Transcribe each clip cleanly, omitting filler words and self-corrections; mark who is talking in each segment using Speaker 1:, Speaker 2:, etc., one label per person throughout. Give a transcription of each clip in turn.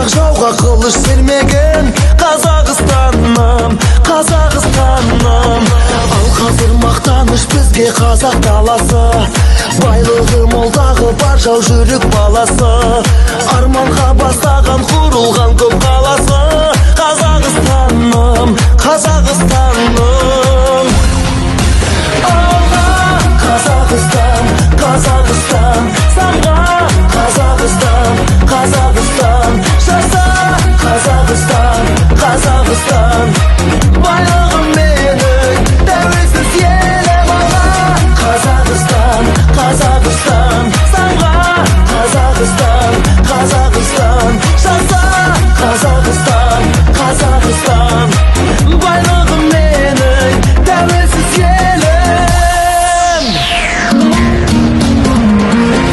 Speaker 1: Бірақ жауға қылыш сермеген Қазақстаным, Қазақстаным. Ал қазір мақтаныш бізге қазақ даласы, байлығы молдағы бар жау жүрек баласы, арманға бастаған құрылған көп қаласы. Қазақстаным, Қазақстаным. Алға Қазақстан, Қазақстан, самға Қазақстан, Қазақстан, жаса Қазақстан, Қазақстан. Байлығым менің тәуелсіз елім. Алға Қазақстан, Қазақстан, самға Қазақстан, Қазақстан, жаса Қазақстан, Қазақстан. Байлығым менің тәуелсіз елім.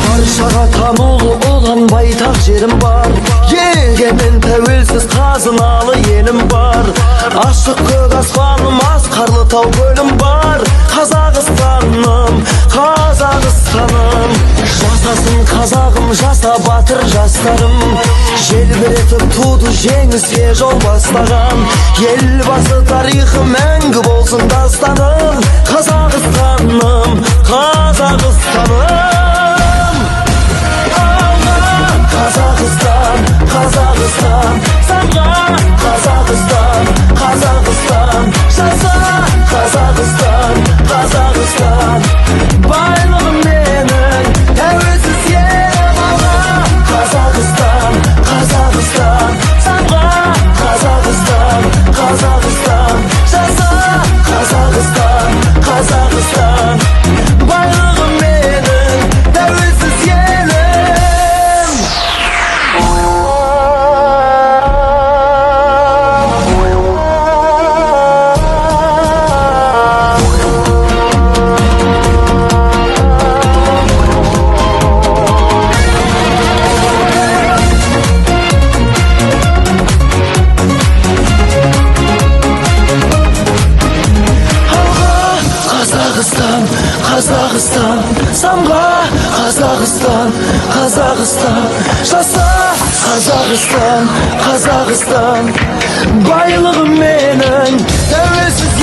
Speaker 1: Баршаға танулы olan байтақ жерім бар, егемен тәуелсіз қазыналы елім бар. Ашық көк аспаным, асқарлы тау көлім бар. Қазақстаным, Қазақстаным. Жасасын қазағым, жаса батыр жастарым. Желбіретіп туды жеңіске жол бастаған. Елбасы тарихы мәңгі болсын дастаным. Қазақстаным, Қазақстаным. Қазақстан, Қазақстан, самға Қазақстан, Қазақстан, жаса Қазақстан, Қазақстан. Байлығым менің тәуелсіз елім. Алға Қазақстан, Қазақстан, самға Қазақстан, Қазақстан, жаса Қазақстан, Қазақстан. Байлығым менің тәуелсіз елім. Қазақстан, Қазақстан, самға Қазақстан, Қазақстан, жаса Қазақстан, Қазақстан. Байлығым менің тәуелсіз